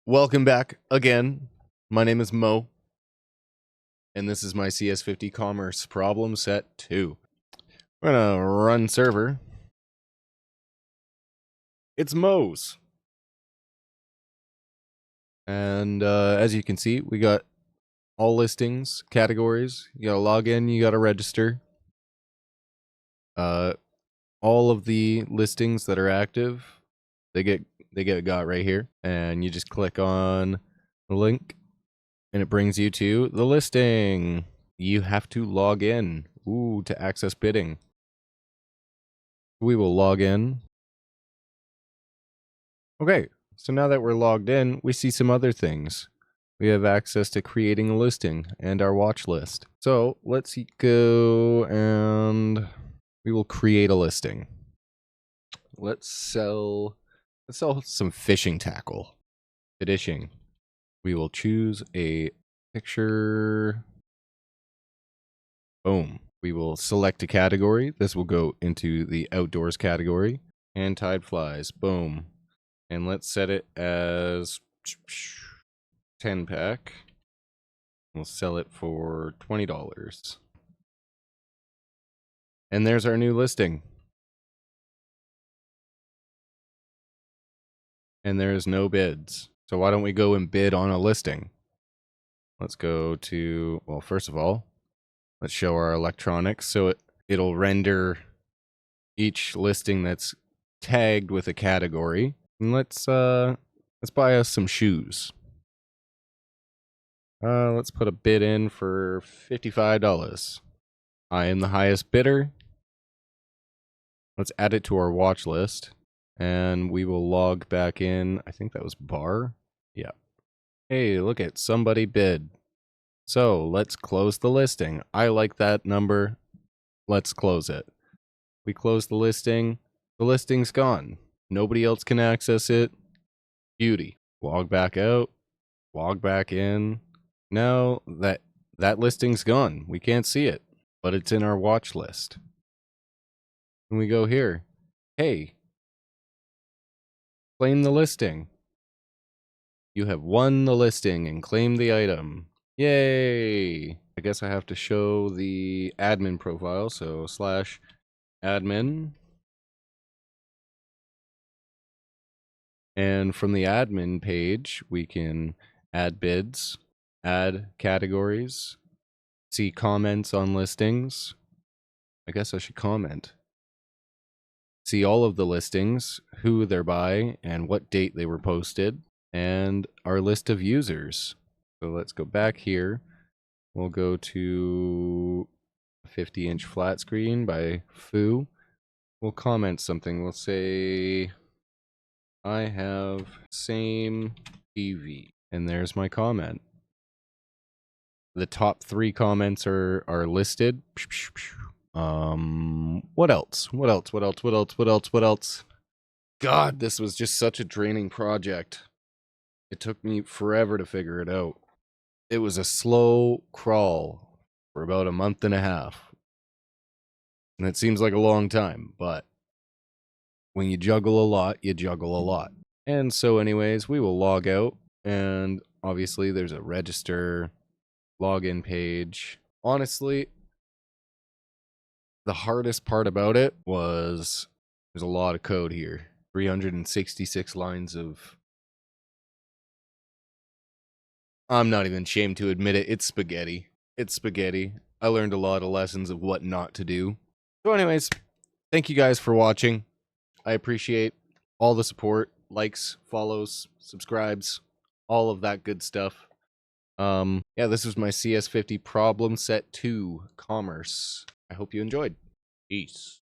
Welcome back again. My name is Mo, and this is my CS50 Commerce Problem Set 2. We're gonna run server. It's Mo's. And as you can see, we got all listings, categories. You gotta log in, you gotta register. All of the listings that are active, they get got right here. And you just click on the link, and it brings you to the listing. You have to log in to access bidding. We will log in. Okay, so now that we're logged in, we see some other things. We have access to creating a listing and our watch list. So let's go and we will create a listing. Let's sell some fishing tackle. Fishing. We will choose a picture. Boom. We will select a category. This will go into the outdoors category. And tide flies. Boom. And let's set it as 10 pack. We'll sell it for $20. And there's our new listing. And there's no bids. So why don't we go and bid on a listing? Let's go to, well, first of all, let's show our electronics. So it'll render each listing that's tagged with a category. And let's buy us some shoes. Let's put a bid in for $55. I am the highest bidder. Let's add it to our watch list, and we will log back in. I think that was bar. Yeah. Hey, look at somebody bid. So let's close the listing. I like that number. Let's close it. We close the listing. The listing's gone. Nobody else can access it. Beauty. Log back out. Log back in. Now that listing's gone. We can't see it, but it's in our watch list. And we go here. Hey, claim the listing. You have won the listing and claimed the item. Yay! I guess I have to show the admin profile, so /admin. And from the admin page, we can add bids, add categories, see comments on listings. I guess I should comment. See all of the listings, who they're by, and what date they were posted, and our list of users. So let's go back here. We'll go to 50-inch flat screen by Foo. We'll comment something. We'll say, I have same TV. And there's my comment. The top 3 comments are listed. What else? What else? God, this was just such a draining project. It took me forever to figure it out. It was a slow crawl for about a month and a half. And it seems like a long time, but when you juggle a lot, you juggle a lot. And so anyways, we will log out, and obviously there's a register login page. Honestly, the hardest part about it was there's a lot of code here. 366 lines of... I'm not even ashamed to admit it. It's spaghetti. It's spaghetti. I learned a lot of lessons of what not to do. So anyways, thank you guys for watching. I appreciate all the support, likes, follows, subscribes, all of that good stuff. Yeah, this was my CS50 Problem Set 2 Commerce. I hope you enjoyed. Peace.